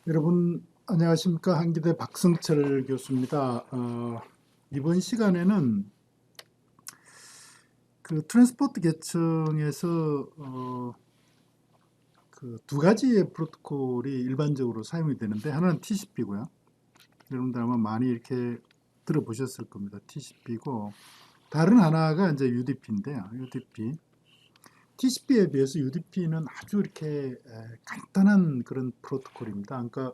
여러분 안녕하십니까? 한기대 박성철 교수입니다. 이번 시간에는 그 트랜스포트 계층에서 그 두 가지의 프로토콜이 일반적으로 사용이 되는데 하나는 TCP고요. 여러분들 아마 많이 이렇게 들어보셨을 겁니다. TCP고 다른 하나가 이제 UDP인데요. UDP. TCP에 비해서 UDP는 아주 이렇게 간단한 그런 프로토콜입니다. 그러니까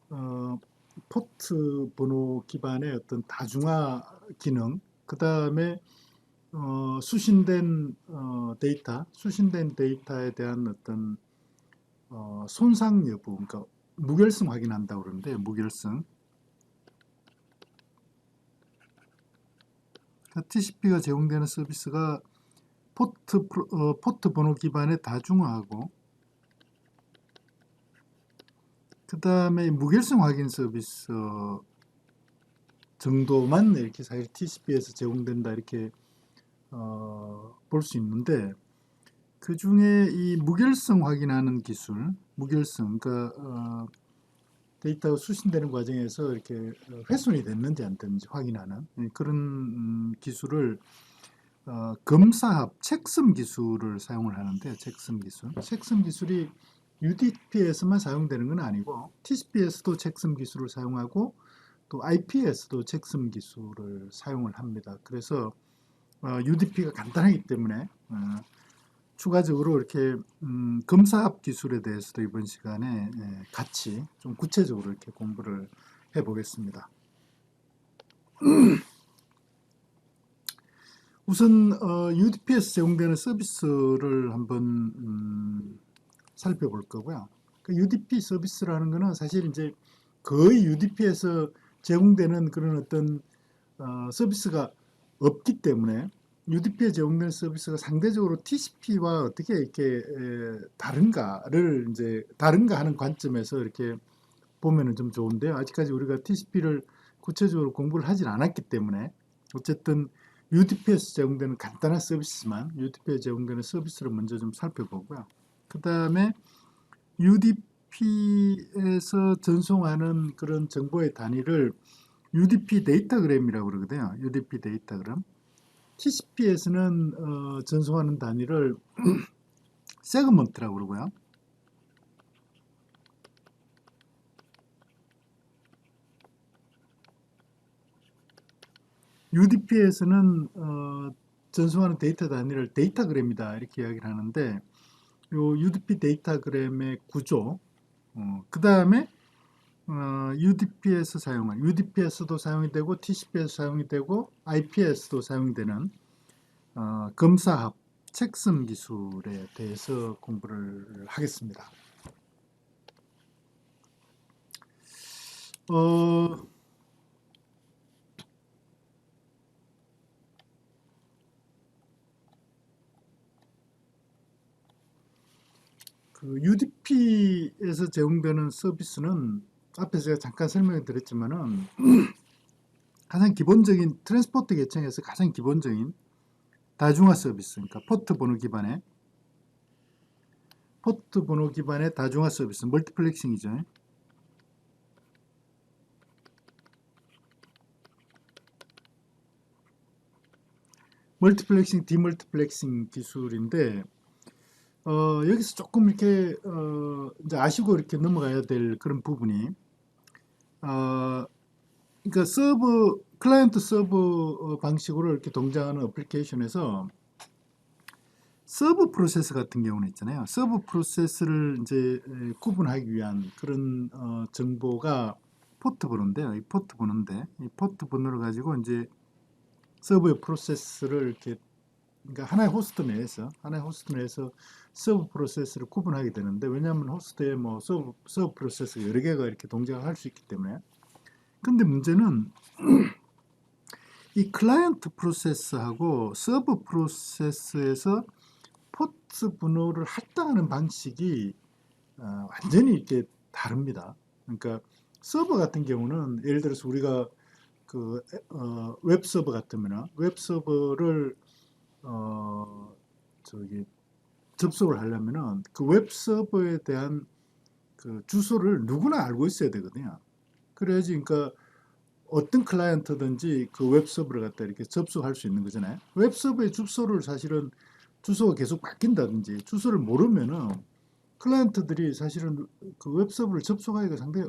어, 포트 번호 기반의 어떤 다중화 기능, 그 다음에 수신된 데이터에 대한 어떤 손상 여부, 그러니까 무결성 확인한다고 그러는데 무결성. TCP가 제공되는 서비스가 포트 번호 기반의 다중화하고 그 다음에 무결성 확인 서비스 정도만 이렇게 사실 TCP에서 제공된다 이렇게 볼 수 있는데 그 중에 이 무결성 확인하는 기술, 무결성, 그러니까 데이터가 수신되는 과정에서 이렇게 훼손이 됐는지 안 됐는지 확인하는 그런 기술을 검사합 체크섬 기술을 사용을 하는데 체크섬 기술이 UDP에서만 사용되는 건 아니고 TCP에서도 체크섬 기술을 사용하고 또 IP에서도 체크섬 기술을 사용을 합니다. 그래서 UDP가 간단하기 때문에 추가적으로 이렇게 검사합 기술에 대해서도 이번 시간에 같이 좀 구체적으로 이렇게 공부를 해보겠습니다. 우선 UDP에서 제공되는 서비스를 한번 살펴볼 거고요. 그 UDP 서비스라는 것은 사실 이제 거의 UDP에서 제공되는 그런 어떤 서비스가 없기 때문에 UDP에 제공되는 서비스가 상대적으로 TCP와 어떻게 이렇게 다른가 하는 관점에서 이렇게 보면은 좀 좋은데요. 아직까지 우리가 TCP를 구체적으로 공부를 하진 않았기 때문에 어쨌든 UDP에서 제공되는 간단한 서비스지만 UDP에 제공되는 서비스를 먼저 좀 살펴보고요. 그 다음에 UDP에서 전송하는 그런 정보의 단위를 UDP 데이터그램이라고 그러거든요. UDP 데이터그램. TCP에서는 전송하는 단위를 세그먼트라고 그러고요. UDP에서는 전송하는 데이터 단위를 데이터그램이다 이렇게 이야기를 하는데 요 UDP 데이터그램의 구조, 그 다음에 UDP에서도 사용이 되고 TCP에서 사용이 되고 IP에서도 사용이 되는 검사합 체크섬 기술에 대해서 공부를 하겠습니다. 그 UDP에서 제공되는 서비스는 앞에서 제가 잠깐 설명을 드렸지만은 가장 기본적인 트랜스포트 계층에서 가장 기본적인 다중화 서비스, 그러니까 포트 번호 기반의 다중화 서비스, 멀티플렉싱이죠. 멀티플렉싱, 디멀티플렉싱 기술인데 여기서 조금 이렇게 이제 아시고 이렇게 넘어가야 될 그런 부분이 그러니까 클라이언트 서버 방식으로 이렇게 동작하는 어플리케이션에서 서브 프로세스 같은 경우는 있잖아요. 서브 프로세스를 이제 구분하기 위한 그런 정보가 포트 번호인데요. 이 포트 번호를 가지고 이제 서브의 프로세스를 이렇게 그러니까 하나의 호스트 내에서 서브 프로세스를 구분하게 되는데 왜냐하면 호스트에 뭐 서브 프로세스 여러 개가 이렇게 동작을 할 수 있기 때문에 근데 문제는 이 클라이언트 프로세스하고 서브 프로세스에서 포트 번호를 할당하는 방식이 완전히 이렇게 다릅니다. 그러니까 서버 같은 경우는 예를 들어서 우리가 그 웹서버 같으면 웹서버를 저기 접속을 하려면은 그 웹서버에 대한 그 주소를 누구나 알고 있어야 되거든요. 그래야지 그러니까 어떤 클라이언트든지 그 웹 서버를 갖다 이렇게 접속할 수 있는 거잖아요. 웹 서버의 주소를 사실은 주소가 계속 바뀐다든지 주소를 모르면은 클라이언트들이 사실은 그 웹 서버를 접속하기가 상당히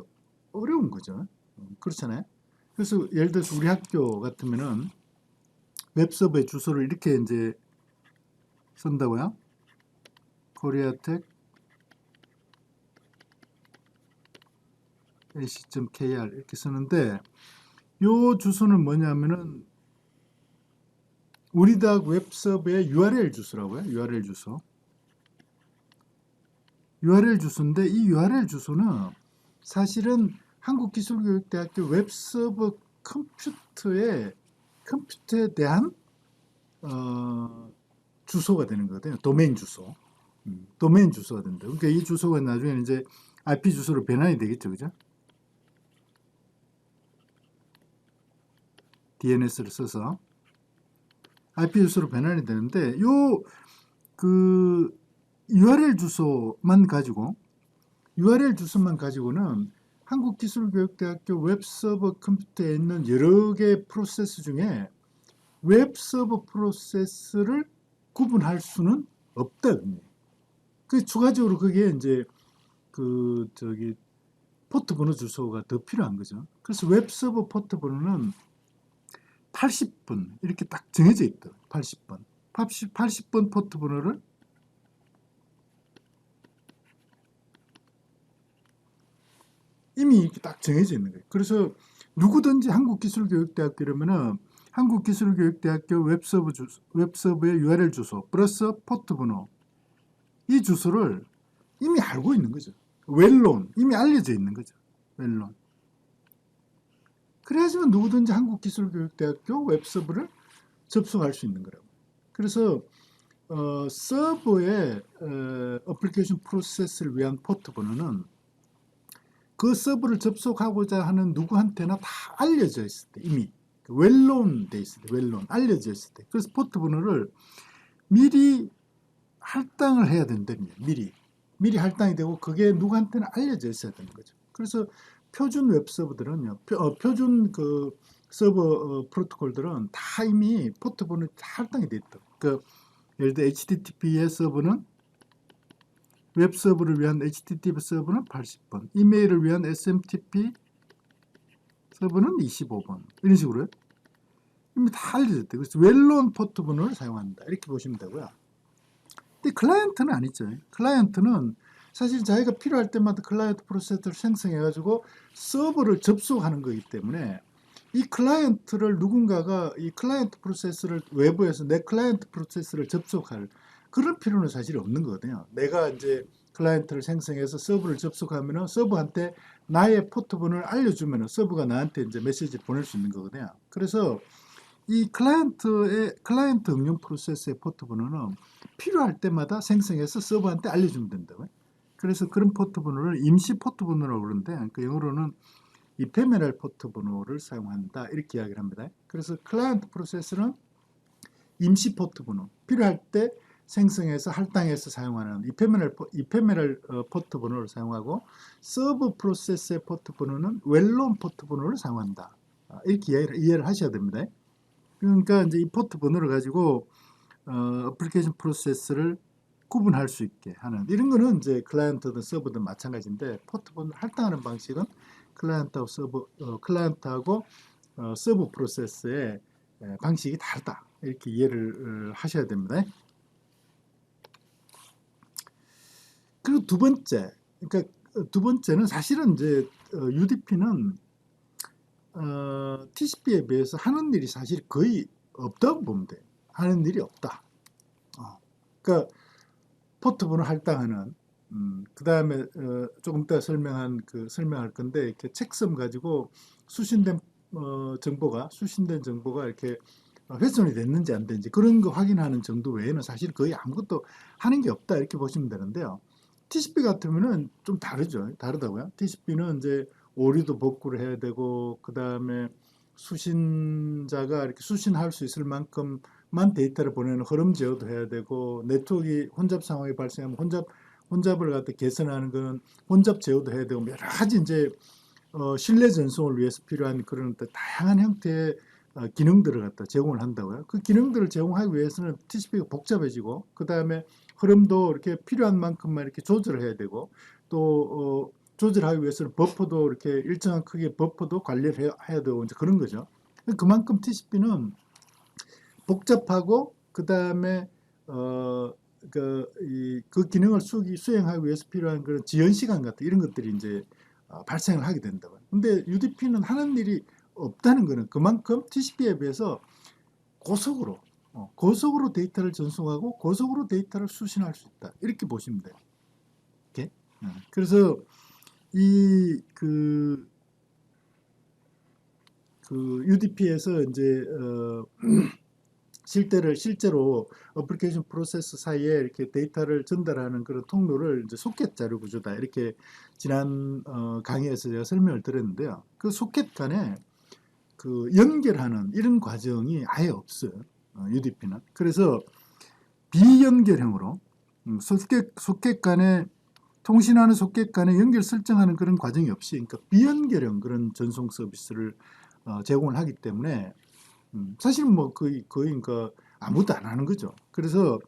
어려운 거죠. 그렇잖아요. 그래서 예를 들어서 우리 학교 같으면은 웹 서버의 주소를 이렇게 이제 쓴다고요. 코리아텍 ac.kr 이렇게 쓰는데 요 주소는 뭐냐면은 우리 대학 웹서버의 URL 주소라고요. URL 주소. URL 주소인데 이 URL 주소는 사실은 한국기술교육대학교 웹서버 컴퓨터에 대한 주소가 되는 거거든요. 도메인 주소. 도메인 주소가 된다. 그러니까 이 주소가 나중에 이제 IP 주소로 변환이 되겠죠. 그죠? DNS를 써서 IP 주소로 변환이 되는데 요 그 URL 주소만 가지고는 한국기술교육대학교 웹서버 컴퓨터에 있는 여러 개의 프로세스 중에 웹서버 프로세스를 구분할 수는 없다. 그 추가적으로 그게 이제 그 저기 포트 번호 주소가 더 필요한 거죠. 그래서 웹서버 포트 번호는 80번 이렇게 딱 정해져 있다. 80번. 80번 포트 번호를 이미 이렇게 딱 정해져 있는 거예요. 그래서 누구든지 한국기술교육대학교 이러면은 한국기술교육대학교 웹서버의 URL 주소 플러스 포트 번호 이 주소를 이미 알고 있는 거죠. 웰론 이미 알려져 있는 거죠. 웰론. 그래야지만 누구든지 한국기술교육대학교 웹서버를 접속할 수 있는 거라고. 그래서 서버의 어플리케이션 프로세스를 위한 포트 번호는 그 서버를 접속하고자 하는 누구한테나 다 알려져 있을 때 이미 웰론 돼 있을 때 웰론 알려져 있을 때 그래서 포트 번호를 미리 할당을 해야 된다는 거예요. 미리 할당이 되고 그게 누구한테나 알려져 있어야 되는 거죠. 그래서 표준 웹 서버들은요, 표준 그 서버 프로토콜들은 다 이미 포트 번호 다 할당이 돼 있다. 그 예를 들어 HTTP의 서버는 웹 서버를 위한 HTTP 서버는 80번, 이메일을 위한 SMTP 서버는 25번 이런 식으로요. 이미 다 알려졌대요. 그래서 웰론 포트 번호를 사용한다 이렇게 보시면 되고요. 근데 클라이언트는 아니죠. 클라이언트는 사실 자기가 필요할 때마다 클라이언트 프로세스를 생성해가지고 서버를 접속하는 거기 때문에 이 클라이언트를 누군가가 이 클라이언트 프로세스를 외부에서 내 클라이언트 프로세스를 접속할 그런 필요는 사실 없는 거거든요. 내가 이제 클라이언트를 생성해서 서버를 접속하면은 서버한테 나의 포트 번호를 알려주면은 서버가 나한테 이제 메시지를 보낼 수 있는 거거든요. 그래서 이 클라이언트 응용 프로세스의 포트 번호는 필요할 때마다 생성해서 서버한테 알려주면 된다고요. 그래서 그런 포트 번호를 임시 포트 번호라고 그러는데 그 영어로는 이페메랄 포트 번호를 사용한다 이렇게 이야기를 합니다. 그래서 클라이언트 프로세스는 임시 포트 번호 필요할 때 생성해서 할당해서 사용하는 이페메랄 포트 번호를 사용하고 서버 프로세스의 포트 번호는 웰론 포트 번호를 사용한다. 이렇게 이해를 하셔야 됩니다. 그러니까 이제 이 포트 번호를 가지고 어플리케이션 프로세스를 구분할 수 있게 하는 이런 거는 이제 클라이언트든 서버든 마찬가지인데 포트 번호를 할당하는 방식은 클라이언트하고 서버 프로세스의 방식이 다르다 이렇게 이해를 하셔야 됩니다. 그리고 두 번째는 사실은 이제 UDP는 TCP에 비해서 하는 일이 사실 거의 없다고 보면 돼요. 하는 일이 없다. 그러니까 포트번호 할당하는 그 다음에 조금 이따 설명할 건데 이렇게 책섬 가지고 수신된 정보가 이렇게 훼손이 됐는지 안 됐는지 그런 거 확인하는 정도 외에는 사실 거의 아무것도 하는 게 없다 이렇게 보시면 되는데요. TCP 같으면은 좀 다르다고요. TCP는 이제 오류도 복구를 해야 되고 그 다음에 수신자가 이렇게 수신할 수 있을 만큼만 데이터를 보내는 흐름 제어도 해야 되고 네트워크 혼잡 상황이 발생하면 혼잡을 갖다 개선하는 건 혼잡 제어도 해야 되고 여러 가지 이제 실내 전송을 위해서 필요한 그런 다양한 형태의 기능들을 갖다 제공을 한다고요. 그 기능들을 제공하기 위해서는 TCP가 복잡해지고 그 다음에 흐름도 이렇게 필요한 만큼만 이렇게 조절을 해야 되고 또 조절하기 위해서는 버퍼도 이렇게 일정한 크기의 버퍼도 관리를 해야 되고 이제 그런 거죠. 그만큼 TCP는 복잡하고 그 다음에 그 기능을 수행하기 위해서 필요한 그런 지연 시간 같은 이런 것들이 이제 발생을 하게 된다고요. 근데 UDP는 하는 일이 없다는 거는 그만큼 TCP에 비해서 고속으로 데이터를 전송하고 고속으로 데이터를 수신할 수 있다. 이렇게 보시면 돼요. 이렇게. 그래서 그 UDP에서 이제 실제로 어플리케이션 프로세스 사이에 이렇게 데이터를 전달하는 그런 통로를 이제 소켓 자료 구조다. 이렇게 지난 강의에서 제가 설명을 드렸는데요. 그 소켓 간에 그 연결하는 이런 과정이 아예 없어요. UDP는. 그래서 비연결형으로 소켓 간에 통신하는 소켓 간에 연결 설정하는 그런 과정이 없이 그러니까 비연결형 그런 전송 서비스를 제공을 하기 때문에 사실은 뭐 거의 그러니까 아무도 안 하는 거죠. 그래서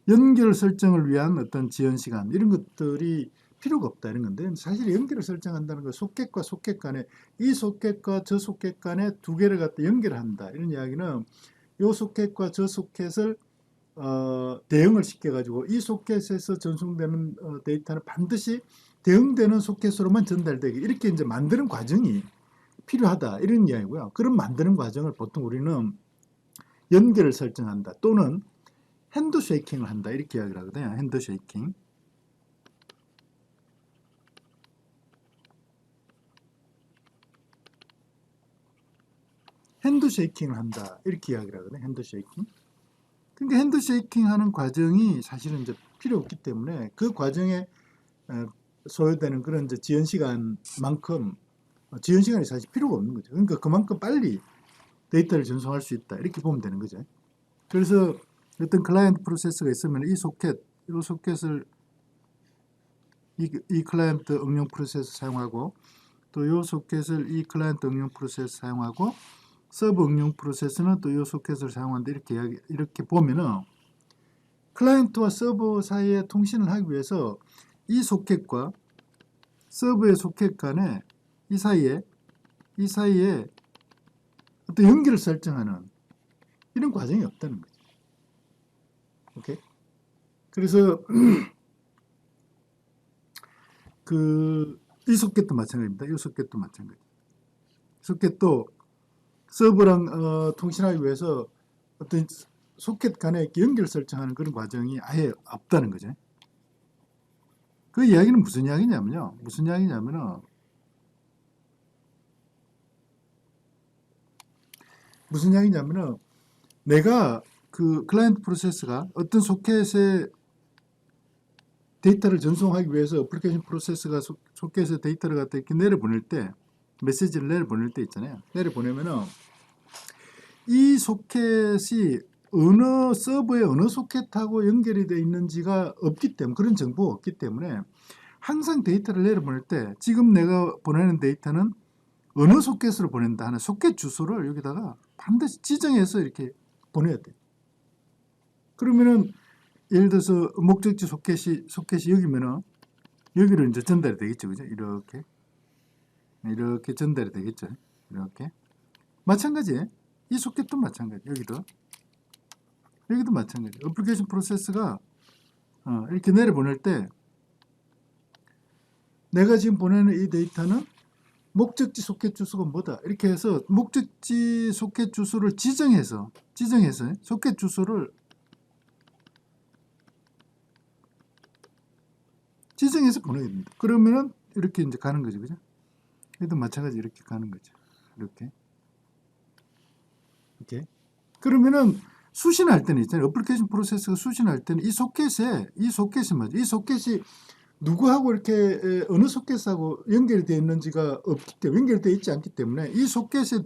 연결 설정을 위한 어떤 지연 시간 이런 것들이 필요가 없다 이런 건데 사실 연결을 설정한다는 건 소켓과 소켓 간에 이 소켓과 저 소켓 간에 두 개를 갖다 연결한다 이런 이야기는 이 소켓과 저 소켓을 대응을 시켜가지고 이 소켓에서 전송되는 데이터는 반드시 대응되는 소켓으로만 전달되게 이렇게 이제 만드는 과정이 필요하다 이런 이야기고요. 그런 만드는 과정을 보통 우리는 연결을 설정한다 또는 핸드쉐이킹을 한다 이렇게 이야기를 하거든요. 핸드쉐이킹. 핸드쉐이킹을 한다 이렇게 이야기를 하거든요. 핸드쉐이킹. 그러니까 핸드쉐이킹 하는 과정이 사실은 이제 필요 없기 때문에 그 과정에 소요되는 그런 이제 지연 시간만큼 지연 시간이 사실 필요가 없는 거죠. 그러니까 그만큼 빨리 데이터를 전송할 수 있다 이렇게 보면 되는 거죠. 그래서 어떤 클라이언트 프로세스가 있으면 이 소켓을 이 클라이언트 응용 프로세스 사용하고 또 이 소켓을 이 클라이언트 응용 프로세스 사용하고 서버 응용 프로세스는 또 이 소켓을 사용한다 이렇게 보면은 클라이언트와 서버 사이에 통신을 하기 위해서 이 소켓과 서버의 소켓 간에 이 사이에 어떤 연결을 설정하는 이런 과정이 없다는 거죠. 오케이? 그래서 이 소켓도 마찬가지입니다. 이 소켓도 마찬가지. 소켓도 서버랑 통신하기 위해서 어떤 소켓 간에 연결 설정하는 그런 과정이 아예 없다는 거죠. 그 이야기는 무슨 이야기냐면요. 내가 그 클라이언트 프로세스가 어떤 소켓에 데이터를 전송하기 위해서 어플리케이션 프로세스가 소켓에 데이터를 갖다 이렇게 내려보낼 때 메시지를 내려보낼 때 있잖아요. 내려보내면은 이 소켓이 어느 서버에 어느 소켓하고 연결이 되어 있는지가 없기 때문에 그런 정보가 없기 때문에 항상 데이터를 내려보낼 때 지금 내가 보내는 데이터는 어느 소켓으로 보낸다 하는 소켓 주소를 여기다가 반드시 지정해서 이렇게 보내야 돼요. 그러면은 예를 들어서 목적지 소켓이 여기면은 여기로 이제 전달이 되겠죠. 그죠? 이렇게 전달이 되겠죠. 이렇게. 마찬가지예요. 이 소켓도 마찬가지. 여기도 마찬가지. 어플리케이션 프로세스가 이렇게 내려보낼 때 내가 지금 보내는 이 데이터는 목적지 소켓 주소가 뭐다. 이렇게 해서 목적지 소켓 주소를 지정해서 소켓 주소를 지정해서 보내야 됩니다. 그러면은 이렇게 이제 가는 거죠. 그죠? 얘도 마찬가지 이렇게 가는 거죠. 이렇게. 그러면은 수신할 때는 있잖아요. 어플리케이션 프로세스가 수신할 때는 이 소켓이 누구하고 이렇게 어느 소켓하고 연결되어 있는지가 없기 때문에 연결되어 있지 않기 때문에 이 소켓에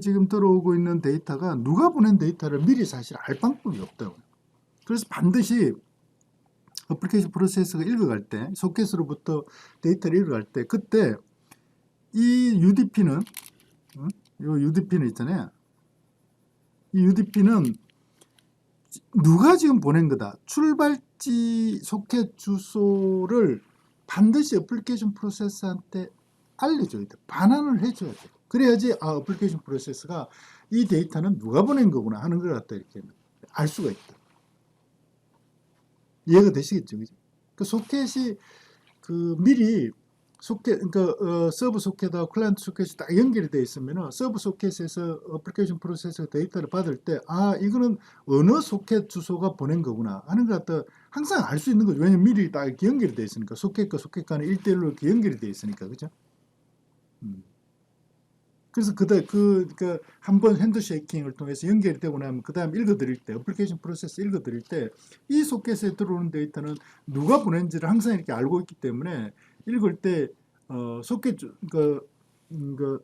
지금 들어오고 있는 데이터가 누가 보낸 데이터를 미리 사실 알 방법이 없다고요. 그래서 반드시 어플리케이션 프로세서가 읽어갈 때, 소켓으로부터 데이터를 읽어갈 때, 그때 이 UDP는, 요 UDP는 있잖아요. 이 UDP는 누가 지금 보낸 거다. 출발지 소켓 주소를 반드시 어플리케이션 프로세서한테 알려줘야 돼. 반환을 해줘야 돼. 그래야지 어플리케이션 프로세서가 이 데이터는 누가 보낸 거구나 하는 걸 갖다 이렇게 알 수가 있다. 이해가 되시겠죠, 그죠? 그 소켓이 미리 소켓, 그러니까 서브 소켓하고 클라이언트 소켓이 딱 연결이 되어 있으면은 서브 소켓에서 어플리케이션 프로세서 데이터를 받을 때 이거는 어느 소켓 주소가 보낸 거구나 하는 걸 갖다 항상 알 수 있는 거죠. 왜냐면 미리 딱 이렇게 연결이 되어 있으니까 소켓과 소켓 간에 1대1로 이렇게 연결이 되어 있으니까, 그죠? 그래서 그러니까 한번 핸드쉐이킹을 통해서 연결이 되고 나면 그 다음 읽어드릴 때, 어플리케이션 프로세스 읽어드릴 때 이 소켓에 들어오는 데이터는 누가 보낸지를 항상 이렇게 알고 있기 때문에 읽을 때 소켓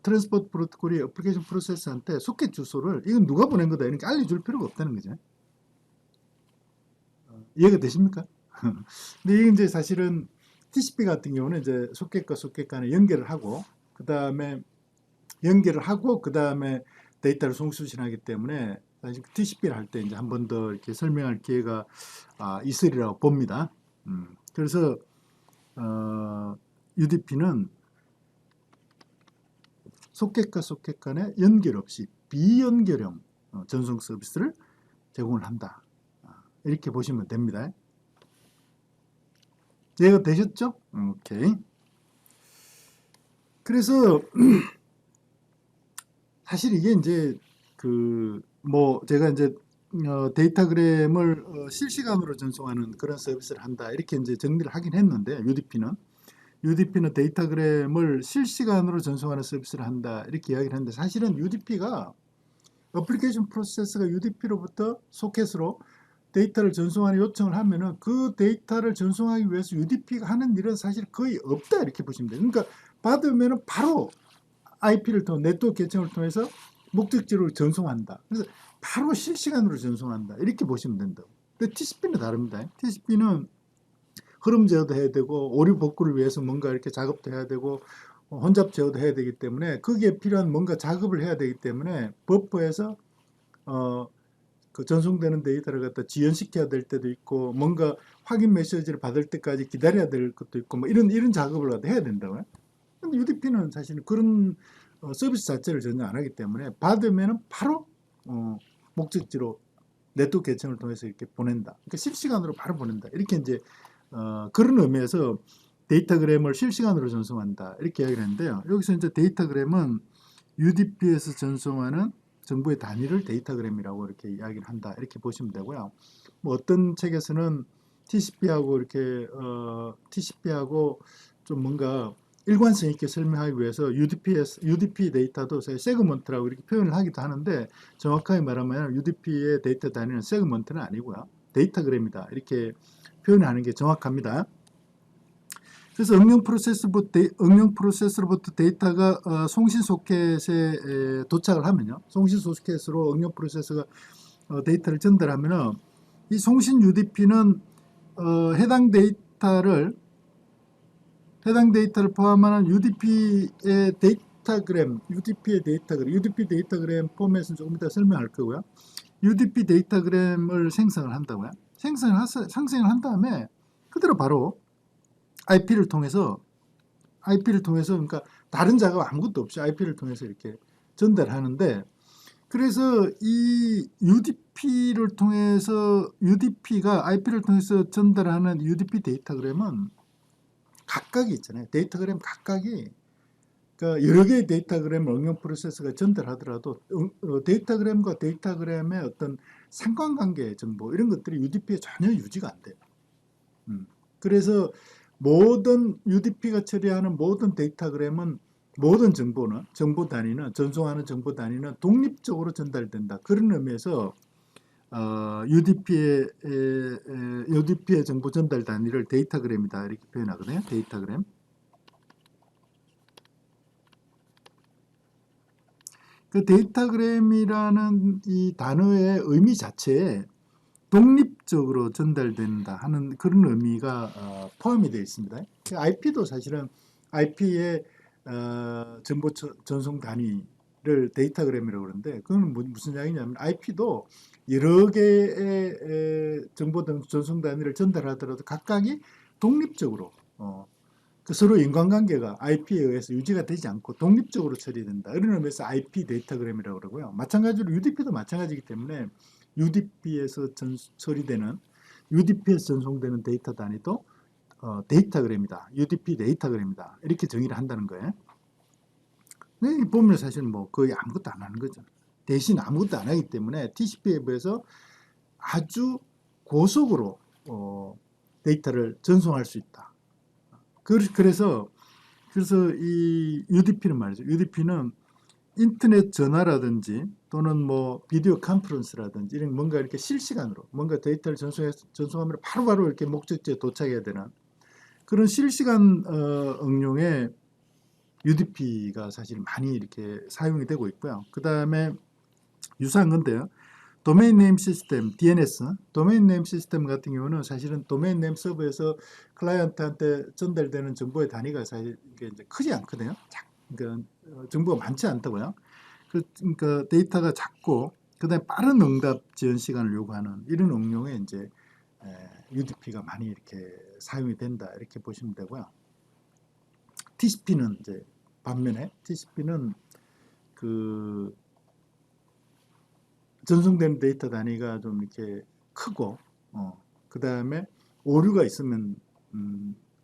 트랜스포트 프로토콜이 어플리케이션 프로세스한테 소켓 주소를 이건 누가 보낸 거다 이렇게 알려줄 필요가 없다는 거죠. 이해가 되십니까? 근데 이게 이제 사실은 TCP 같은 경우는 이제 소켓과 소켓 간에 연결을 하고 그 다음에 데이터를 송수신하기 때문에 사실 TCP를 할 때 이제 한 번 더 이렇게 설명할 기회가 있으리라고 봅니다. 그래서 UDP는 소켓과 소켓 간에 연결 없이 비연결형 전송 서비스를 제공을 한다. 이렇게 보시면 됩니다. 이해가 되셨죠? 오케이. 그래서 사실 이게 이제 제가 이제 데이터그램을 실시간으로 전송하는 그런 서비스를 한다 이렇게 이제 정리를 하긴 했는데 UDP는 데이터그램을 실시간으로 전송하는 서비스를 한다 이렇게 이야기를 했는데 사실은 UDP가 어플리케이션 프로세서가 UDP로부터 소켓으로 데이터를 전송하는 요청을 하면은 그 데이터를 전송하기 위해서 UDP가 하는 일은 사실 거의 없다 이렇게 보시면 돼요. 그러니까 받으면은 바로 IP를 통해 네트워크 계층을 통해서 목적지로 전송한다. 그래서 바로 실시간으로 전송한다. 이렇게 보시면 된다고. 근데 TCP는 다릅니다. TCP는 흐름 제어도 해야 되고 오류 복구를 위해서 뭔가 이렇게 작업도 해야 되고 혼잡 제어도 해야 되기 때문에 거기에 필요한 뭔가 작업을 해야 되기 때문에 버퍼에서 그 전송되는 데이터를 갖다 지연시켜야 될 때도 있고 뭔가 확인 메시지를 받을 때까지 기다려야 될 것도 있고 뭐 이런 작업을 갖다 해야 된다고요. 근데 UDP는 사실 그런 서비스 자체를 전혀 안 하기 때문에 받으면 바로 목적지로 네트워크 계층을 통해서 이렇게 보낸다. 그러니까 실시간으로 바로 보낸다. 이렇게 이제 그런 의미에서 데이터그램을 실시간으로 전송한다. 이렇게 이야기를 했는데요. 여기서 이제 데이터그램은 UDP에서 전송하는 정보의 단위를 데이터그램이라고 이렇게 이야기를 한다. 이렇게 보시면 되고요. 뭐 어떤 책에서는 TCP하고 좀 뭔가 일관성 있게 설명하기 위해서 UDP 데이터도 세그먼트라고 이렇게 표현을 하기도 하는데 정확하게 말하면 UDP의 데이터 단위는 세그먼트는 아니고요. 데이터그램이다. 이렇게 표현하는 게 정확합니다. 그래서 응용 프로세스로부터 데이터가 송신 소켓에 도착을 하면요. 송신 소켓으로 응용 프로세서가 데이터를 전달하면은 이 송신 UDP는 해당 데이터를 포함하는 UDP 데이터그램 포맷은 조금 이따 설명할 거고요. UDP 데이터그램을 생성을 한다고요. 생성을 한 다음에 그대로 바로 IP를 통해서 그러니까 다른 작업 아무것도 없이 IP를 통해서 이렇게 전달하는데 그래서 이 UDP가 IP를 통해서 전달하는 UDP 데이터그램은 각각이 있잖아요. 데이터그램 각각이 그러니까 여러 개의 데이터그램을 응용 프로세서가 전달하더라도 데이터그램과 데이터그램의 어떤 상관관계 정보 이런 것들이 UDP에 전혀 유지가 안 돼요. 그래서 모든 UDP가 처리하는 모든 데이터그램은 모든 정보 단위는 전송하는 정보 단위는 독립적으로 전달된다. 그런 의미에서 UDP의 정보 전달 단위를 데이터그램이다 이렇게 표현하거든요. 데이터그램. 그 데이터그램이라는 이 단어의 의미 자체에 독립적으로 전달된다 하는 그런 의미가 포함이 되어 있습니다. IP도 사실은 IP의 정보 전송 단위를 데이터그램이라고 그러는데 그건 무슨 이야기냐면 IP도 여러 개의 정보 전송 단위를 전달하더라도 각각이 독립적으로 그 서로 인과관계가 IP에 의해서 유지가 되지 않고 독립적으로 처리된다. 이런 의미에서 IP 데이터그램이라고 그러고요. 마찬가지로 UDP도 마찬가지이기 때문에 UDP에서 처리되는 UDP에서 전송되는 데이터 단위도 데이터그램이다. UDP 데이터그램이다. 이렇게 정의를 한다는 거예요. 근데 보면 사실 뭐 거의 아무것도 안 하는 거죠. 대신 아무것도 안 하기 때문에 TCP에 비해서 아주 고속으로 데이터를 전송할 수 있다. 그래서 이 UDP는 말이죠. UDP는 인터넷 전화라든지 또는 뭐 비디오 컨퍼런스라든지 이런 뭔가 이렇게 실시간으로 뭔가 데이터를 전송하면 바로바로 이렇게 목적지에 도착해야 되는 그런 실시간 응용의 UDP가 사실 많이 이렇게 사용이 되고 있고요. 그 다음에 유사한 건데요. 도메인 네임 시스템, DNS, 도메인 네임 시스템 같은 경우는 사실은 도메인 네임 서버에서 클라이언트한테 전달되는 정보의 단위가 사실 이게 이제 크지 않거든요. 그러니까 정보가 많지 않다고요. 그러니까 데이터가 작고 그다음에 빠른 응답 지연 시간을 요구하는 이런 응용에 이제 UDP가 많이 이렇게 사용이 된다 이렇게 보시면 되고요. TCP는 이제 반면에 TCP는 그 전송되는 데이터 단위가 좀 이렇게 크고 그 다음에 오류가 있으면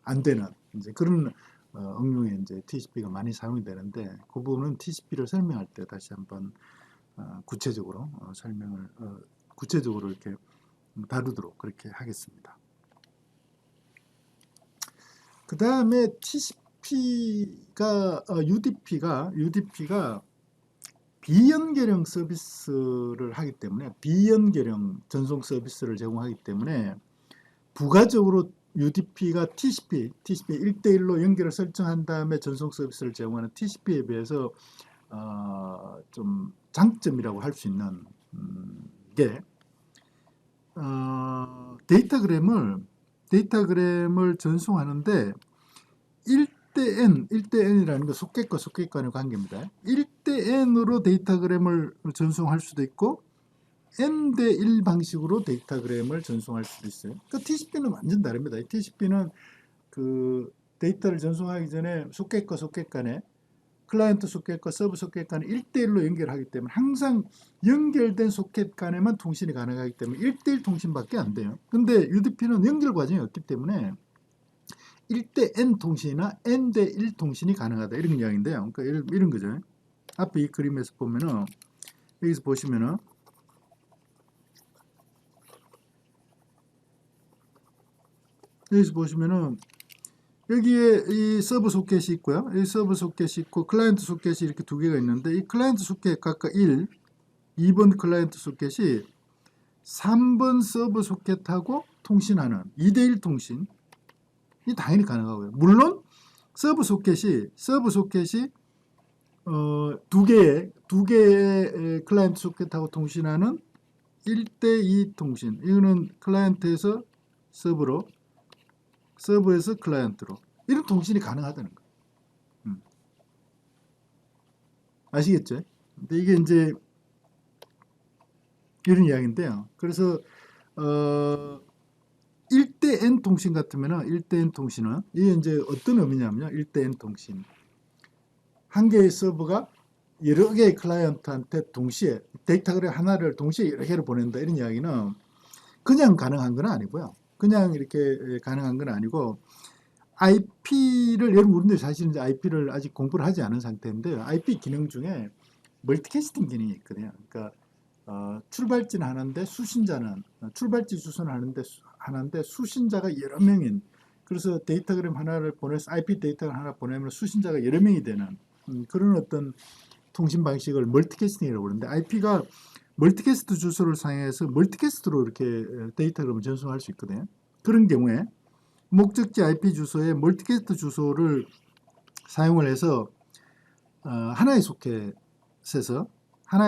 안 되는 이제 그런 응용에 이제 TCP가 많이 사용이 되는데 그 부분은 TCP를 설명할 때 다시 한번 구체적으로 설명을 구체적으로 이렇게 다루도록 그렇게 하겠습니다. 그 다음에 TCP가 UDP가 비연계령 서비스를 하기 때문에 비연계령 전송 서비스를 제공하기 때문에 부가적으로 UDP가 TCP 1대1로 연결을 설정한 다음에 전송 서비스를 제공하는 TCP에 비해서 좀 장점이라고 할 수 있는 게 데이터그램을 전송하는데 1대 N이라는 건 속객과 속객 간의 관계입니다. 1대 N으로 데이터그램을 전송할 수도 있고 N 대1 방식으로 데이터그램을 전송할 수도 있어요. 그러니까 TCP는 완전 다릅니다. TCP는 그 데이터를 전송하기 전에 속객과 속객 간에 클라이언트 소켓과 서브 소켓 간에 1대1로 연결하기 때문에 항상 연결된 소켓 간에만 통신이 가능하기 때문에 1대1 통신밖에 안 돼요. 근데 UDP는 연결 과정이 없기 때문에 1대 N 통신이나 N 대1 통신이 가능하다 이런 이야기인데요. 그러니까 이런 거죠. 앞에 이 그림에서 보면은 여기서 보시면은 여기에 이 서브 소켓이 있고요. 이 서브 소켓이 있고 클라이언트 소켓이 이렇게 두 개가 있는데 이 클라이언트 소켓 각각 1, 2번 클라이언트 소켓이 3번 서브 소켓하고 통신하는 2대1 통신이 당연히 가능하고요. 물론 서브 소켓이 두 개의 클라이언트 소켓하고 통신하는 1대2 통신. 이거는 클라이언트에서 서브로, 서브에서 클라이언트로 이런 통신이 가능하다는 거예요. 아시겠죠? 근데 이게 이제 이런 이야기인데요. 그래서 1대 N 통신 같으면은 1대 N 통신은 이게 이제 어떤 의미냐면요. 1대 N 통신. 한 개의 서버가 여러 개의 클라이언트한테 동시에 데이터그램 하나를 동시에 여러 개를 보낸다 이런 이야기는 그냥 가능한 건 아니고요. 그냥 이렇게 가능한 건 아니고 IP를 여러분 우리들 사실은 이제 IP를 아직 공부를 하지 않은 상태인데요. IP 기능 중에 멀티캐스팅 기능이 있거든요. 그러니까 출발지는 하나인데 수신자는 출발지 주소는 하나인데 수신자가 여러 명인 그래서 데이터그램 하나를 보내서 IP 데이터를 하나 보내면 수신자가 여러 명이 되는 그런 어떤 통신 방식을 멀티캐스팅이라고 그러는데 IP가 멀티캐스트 주소를 사용해서 멀티캐스트로 이렇게 데이터그램을 전송할 수 있거든요. 그런 경우에 목적지 IP 주소에 멀티캐스트 주소를 사용을 해서 하나의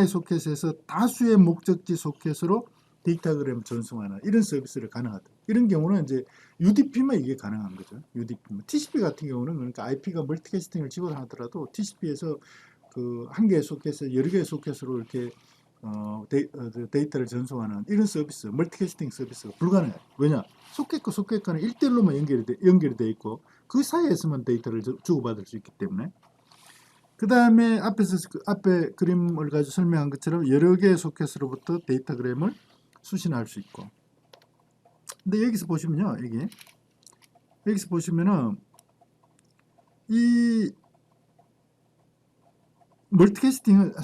소켓에서 다수의 목적지 소켓으로 데이터그램 전송하는 이런 서비스를 가능하다. 이런 경우는 이제 UDP만 이게 가능한 거죠. UDP만. TCP 같은 경우는 그러니까 IP가 멀티캐스팅을 지원하더라도 TCP에서 그 한 개의 소켓에 여러 개의 소켓으로 이렇게 데이터를 전송하는 이런 서비스, 멀티캐스팅 서비스가 불가능해요. 왜냐? 소켓과 소켓 간에 1대1로만 연결이 돼 있고 그 사이에서만 데이터를 주고받을 수 있기 때문에. 그 다음에 앞에 그림을 가지고 설명한 것처럼 여러 개의 소켓으로부터 데이터그램을 수신할 수 있고. 근데 여기서 보시면요, 여기서 보시면은 이 멀티캐스팅을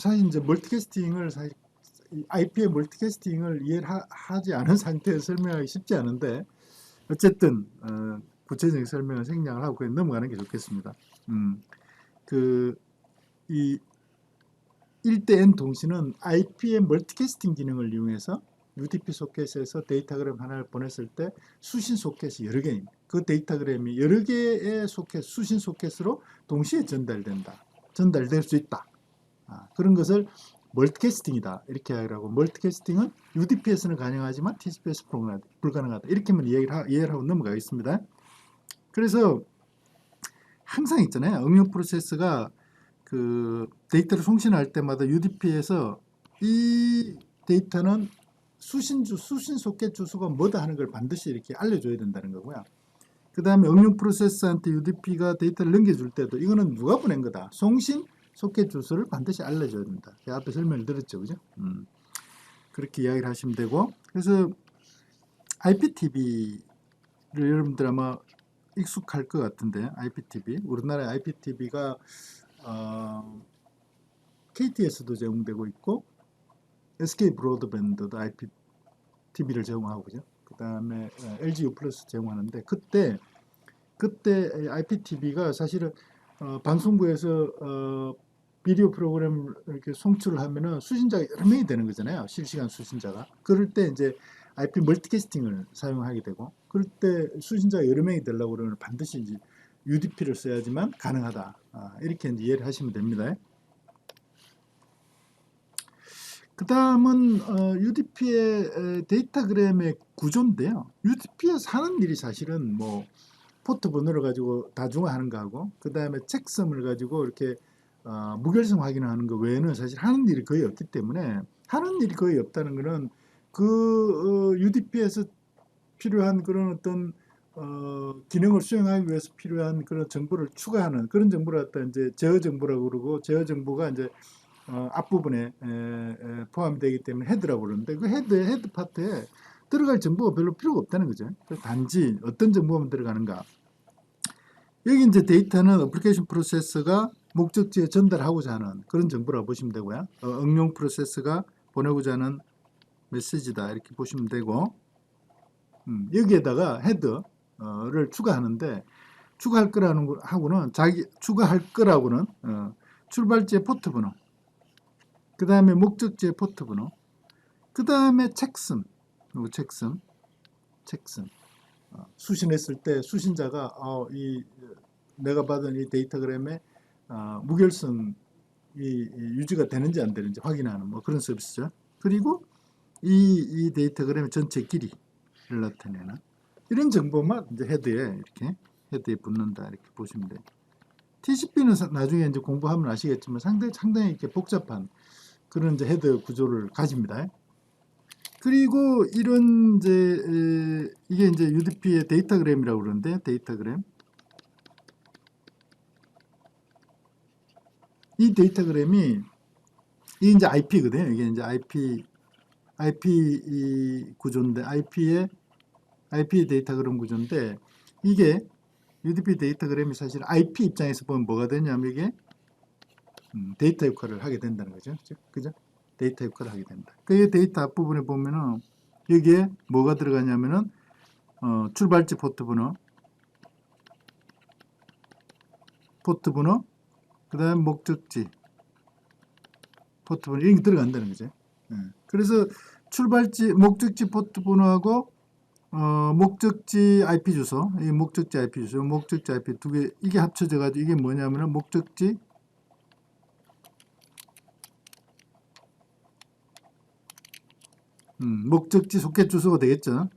사실 IP의 멀티캐스팅을 이해하지 않은 상태에서 설명하기 쉽지 않은데 어쨌든 구체적인 설명을 생략을 하고 그냥 넘어가는 게 좋겠습니다. 이 1대 N 동시는 IP의 멀티캐스팅 기능을 이용해서 UDP 소켓에서 데이터그램 하나를 보냈을 때 수신 소켓이 여러 개인 그 데이터그램이 여러 개의 수신 소켓으로 동시에 전달될 수 있다. 그런 것을 멀티캐스팅이다 이렇게 하라고. 멀티캐스팅은 UDP에서는 가능하지만 TCP에서 불가능하다 이렇게만 이해를 하고 넘어가겠습니다. 그래서 항상 있잖아요. 응용 프로세스가 그 데이터를 송신할 때마다 UDP에서 이 데이터는 수신 소켓 주소가 뭐다 하는 걸 반드시 이렇게 알려줘야 된다는 거고요. 그 다음에 응용 프로세스한테 UDP가 데이터를 넘겨줄 때도 이거는 누가 보낸 거다. 송신 소켓 주소를 반드시 알려줘야 된다. 제가 앞에 설명을 드렸죠, 그죠? 그렇게 이야기를 하시면 되고. 그래서 IPTV를 여러분들 아마 익숙할 것 같은데, IPTV. 우리나라의 IPTV가 KT에서도 제공되고 있고 SK 브로드밴드도 IPTV를 제공하고 그죠. 그 다음에 LG U+ 제공하는데 그때 IPTV가 사실은 방송부에서 비디오 프로그램을 이렇게 송출을 하면은 수신자가 여러 명이 되는 거잖아요. 실시간 수신자가. 그럴 때 이제 IP 멀티캐스팅을 사용하게 되고 그럴 때 수신자가 여러 명이 되려고 그러면 반드시 이제 UDP를 써야지만 가능하다. 이렇게 이제 이해를 하시면 됩니다. 그 다음은 UDP의 데이터그램의 구조인데요. UDP에서 하는 일이 사실은 뭐 포트 번호를 가지고 다중화하는 거하고 그 다음에 책섬을 가지고 이렇게 무결성 확인하는 거 외에는 사실 하는 일이 거의 없기 때문에 하는 일이 거의 없다는 거는 그 UDP에서 필요한 그런 어떤 기능을 수행하기 위해서 필요한 그런 정보를 추가하는 그런 정보를 갖다 이제 제어 정보라고 그러고 제어 정보가 이제 앞부분에 포함이 되기 때문에 헤드라고 그러는데 그 헤드 파트에 들어갈 정보가 별로 필요가 없다는 거죠. 단지 어떤 정보만 들어가는가. 여기 이제 데이터는 어플리케이션 프로세서가 목적지에 전달하고자 하는 그런 정보라고 보시면 되고요. 응용 프로세서가 보내고자 하는 메시지다 이렇게 보시면 되고 여기에다가 헤드를 추가하는데 추가할 거라고는 출발지의 포트 번호 그 다음에 목적지의 포트 번호 그 다음에 책선 수신했을 때 수신자가 내가 받은 이 데이터그램의 무결성이 유지가 되는지 안 되는지 확인하는 뭐 그런 서비스죠. 그리고 이 데이터그램의 전체 길이를 나타내는 이런 정보만 이제 헤드에 붙는다 이렇게 보시면 돼요. TCP는 나중에 이제 공부하면 아시겠지만 상당히 이렇게 복잡한 그런 이제 헤드 구조를 가집니다. 그리고 이런 이게 이제 UDP의 데이터그램이라고 그러는데 데이터그램. 이 데이터그램이 이게 이제 IP거든요. 이게 이제 IP 구조인데 IP 데이터그램 구조인데 이게 UDP 데이터그램이 사실 IP 입장에서 보면 뭐가 되냐면 이게 데이터 역할을 하게 된다는 거죠. 그죠? 데이터 역할을 하게 된다. 그 데이터 앞부분에 보면은 여기에 뭐가 들어가냐면은 출발지 포트 번호, 그 다음 목적지 포트 번호 이렇게 들어간다는 거죠. 그래서 목적지 포트 번호하고 목적지 IP 주소, 이 목적지 IP 두 개 이게 합쳐져 가지고 이게 뭐냐면은 목적지 목적지 소켓 주소가 되겠죠.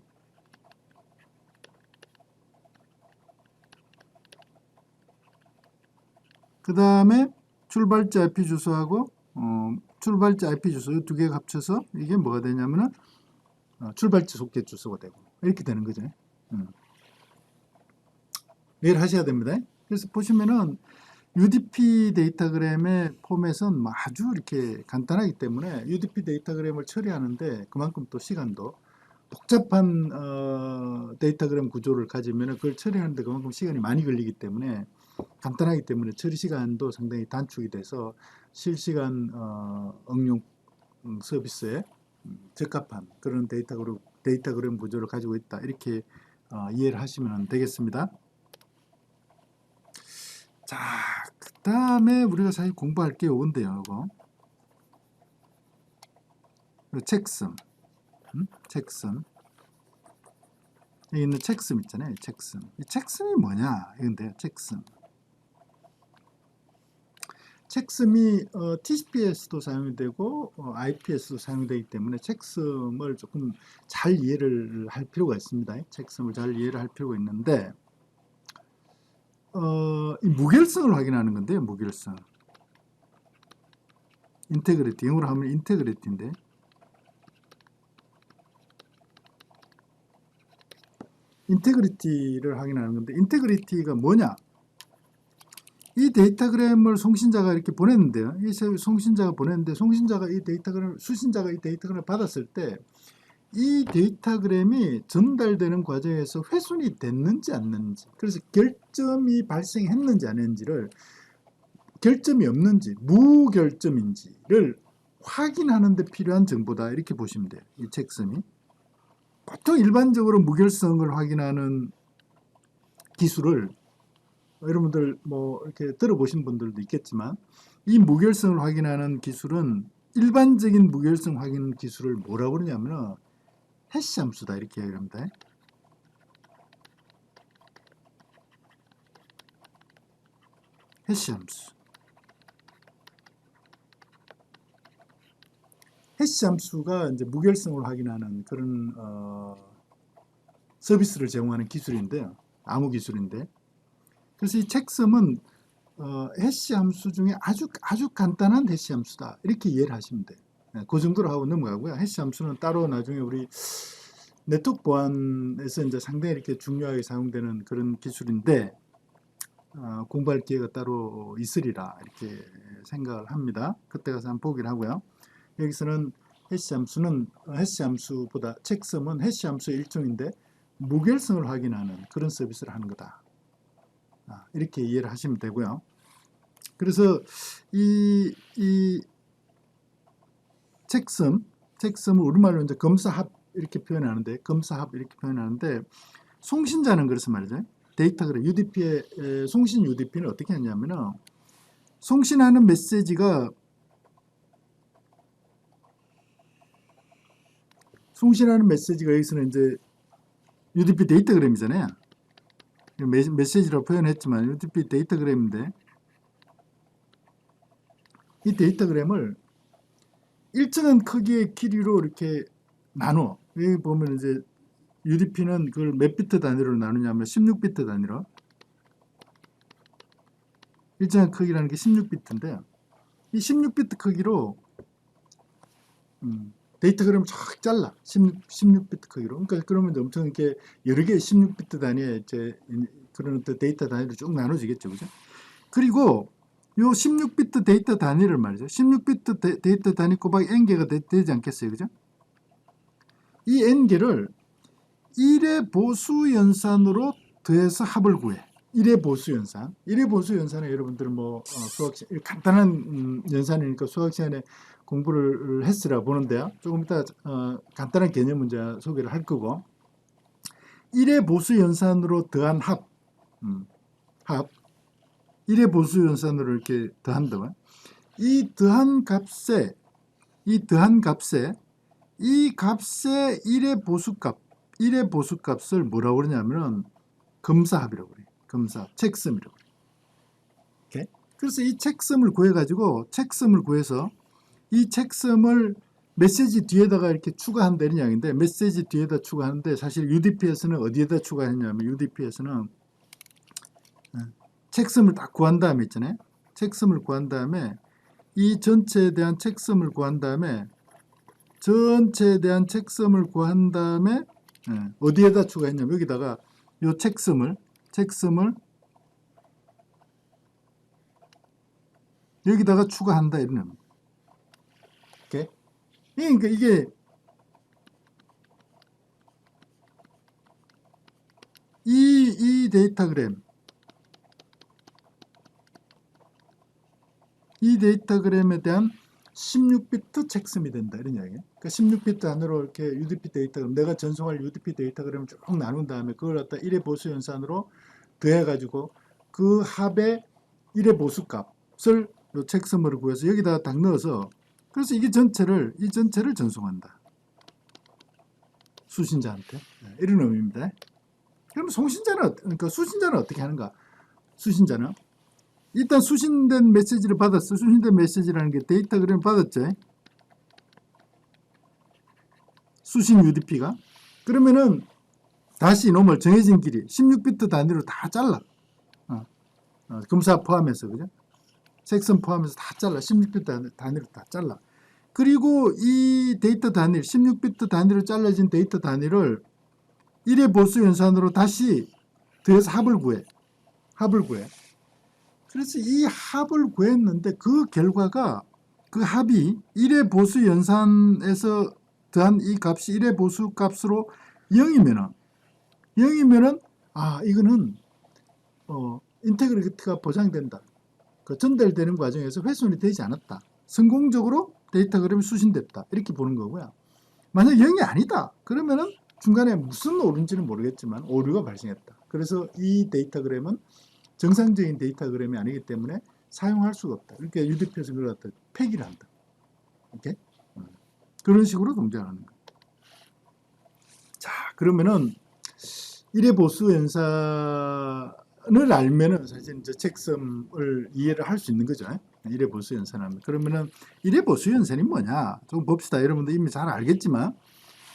그 다음에 출발지 IP 주소하고 출발지 IP 주소 이 두 개가 합쳐서 이게 뭐가 되냐면은 출발지 소켓 주소가 되고 이렇게 되는 거죠. 이해를 하셔야 됩니다. 그래서 보시면은 UDP 데이터그램의 포맷은 아주 이렇게 간단하기 때문에 UDP 데이터그램을 처리하는데 그만큼 또 시간도 복잡한 데이터그램 구조를 가지면 그걸 처리하는데 그만큼 시간이 많이 걸리기 때문에 간단하기 때문에 처리 시간도 상당히 단축이 돼서 실시간 응용 서비스에 적합한 그런 데이터그램 구조를 가지고 있다. 이렇게 이해를 하시면 되겠습니다. 자, 그 다음에 우리가 사실 공부할 게 요건데요. 이거. 체크섬. 체크섬. 여기 있는 체크섬 있잖아요. 체크섬. 이 체크섬이 뭐냐? 이건데요. 체크섬. 체크섬이 TCPS도 사용이 되고 IPS도 사용이 되기 때문에 체크섬을 조금 잘 이해를 할 필요가 있습니다. 체크섬을 잘 이해를 할 필요가 있는데 이 무결성을 확인하는 건데요. 무결성. 인테그리티. 영어로 하면 인테그리티인데 인테그리티를 확인하는 건데 인테그리티가 뭐냐? 이 데이터그램을 송신자가 이렇게 보냈는데요. 이 송신자가 보냈는데 송신자가 이 데이터그램 수신자가 이 데이터그램을 받았을 때 이 데이터그램이 전달되는 과정에서 훼손이 됐는지 안 됐는지, 그래서 결점이 발생했는지 안 했는지를, 결점이 없는지 무결점인지를 확인하는 데 필요한 정보다 이렇게 보시면 돼요. 이 체크섬이. 보통 일반적으로 무결성을 확인하는 기술을 여러분들 뭐 이렇게 들어보신 분들도 있겠지만 이 무결성을 확인하는 기술은 일반적인 무결성 확인 기술을 뭐라고 그러냐면 해시 함수다 이렇게 얘기합니다. 해시 함수. 해시 함수가 이제 무결성을 확인하는 그런 서비스를 제공하는 기술인데요. 암호 기술인데. 그래서 이 체크섬은 해시 함수 중에 아주 간단한 해시 함수다. 이렇게 이해를 하시면 돼요. 그 정도로 하고 넘어가고요. 해시 함수는 따로 나중에 우리 네트워크 보안에서 이제 상당히 이렇게 중요하게 사용되는 그런 기술인데 공부할 기회가 따로 있으리라 이렇게 생각을 합니다. 그때 가서 한번 보기를 하고요. 여기서는 해시 함수는 해시 함수보다 체크섬은 해시 함수의 일종인데 무결성을 확인하는 그런 서비스를 하는 거다. 이렇게 이해를 하시면 되고요. 그래서 이 체크섬을 우리말로 이제 검사합 이렇게 표현하는데, 검사합 이렇게 표현하는데, 송신자는 그래서 말이죠. 데이터그램 UDP의 송신 UDP는 어떻게 하냐면은 송신하는 메시지가 여기서는 이제 UDP 데이터그램이잖아요. 메시지라고 표현했지만 UDP 데이터그램인데 이 데이터그램을 일정한 크기의 길이로 이렇게 나눠. 여기 보면 이제 UDP는 그걸 몇 비트 단위로 나누냐면 16비트 단위로. 일정한 크기라는 게 16비트인데 이 16비트 크기로 데이터그램을 쫙 잘라. 16비트 크기로. 그러니까 그러면 엄청 이렇게 여러 개의 16비트 단위의 이제 그런 데이터 단위로 쭉 나눠지겠죠. 그죠? 그리고 요 16비트 데이터 단위를 말이죠. 16비트 데이터 단위 곱하기 n개가 되지 않겠어요. 그죠? 이 n개를 1의 보수 연산으로 더해서 합을 구해. 1의 보수 연산. 1의 보수 연산은 여러분들은 뭐 수학 간단한 연산이니까 수학 시간에 공부를 했으라 보는데요. 조금 이따 간단한 개념 문제 소개를 할 거고 1의 보수 연산으로 더한 합 1의 보수 연산으로 이렇게 더한다면 이 더한 값에 이 값의 1의 보수값을 뭐라고 그러냐면은 검사합이라고 그래요. 검사, 체크섬이라고 그래요. 오케이? 그래서 이 체크섬을 구해서 이 체크섬을 메시지 뒤에다가 이렇게 추가한다 이런 이야기인데, 메시지 뒤에다 추가하는데 사실 UDP에서는 어디에다 추가했냐면, UDP에서는 책섬을 딱 구한 다음에 있잖아요. 책섬을 구한 다음에 이 전체에 대한 책섬을 구한 다음에 전체에 대한 책섬을 구한 다음에 어디에다 추가했냐면 여기다가 요 책섬을 여기다가 추가한다 이런 겁니다. 오케이? 그러니까 이게 이 데이터그램 이 데이터그램에 대한 16비트 책섬이 된다 이런 이야기예요. 그러니까 16비트 안으로 이렇게 UDP 데이터그램, 내가 전송할 UDP 데이터그램을 쭉 나눈 다음에 그걸 갖다 1의 보수 연산으로 더해가지고 그 합의 1의 보수 값을 요 책섬으로 구해서 여기다가 딱 넣어서, 그래서 이 전체를 전송한다. 수신자한테. 이런 의미입니다. 그럼 그러니까 수신자는 어떻게 하는가? 수신자는 일단 수신된 메시지를 받았어. 수신된 메시지라는 게 데이터그램 받았죠. 수신 UDP가. 그러면은 다시 이놈을 정해진 길이 16비트 단위로 다 잘라. 검사 포함해서, 그죠? 섹션 포함해서 다 잘라. 16비트 단위로 다 잘라. 그리고 이 데이터 단위, 16비트 단위로 잘라진 데이터 단위를 1의 보수 연산으로 다시 더해서 합을 구해. 그래서 이 합을 구했는데 그 결과가, 그 합이 1의 보수 연산에서 더한 이 값이 1의 보수 값으로 0이면은 이거는 인테그리티가 보장된다. 그 전달되는 과정에서 훼손이 되지 않았다. 성공적으로 데이터그램이 수신됐다. 이렇게 보는 거고요. 만약 0이 아니다. 그러면은 중간에 무슨 오류인지는 모르겠지만 오류가 발생했다. 그래서 이 데이터그램은 정상적인 데이터그램이 아니기 때문에 사용할 수가 없다. 이렇게 UDP에서 그걸 갖다 폐기를 한다. 이렇게 그런 식으로 동작을 하는 거예요. 자, 그러면은 1의 보수 연산을 알면은 사실 이제 책섬을 이해를 할 수 있는 거죠. 1의 보수 연산하면. 그러면은 1의 보수 연산이 뭐냐? 좀 봅시다. 여러분들 이미 잘 알겠지만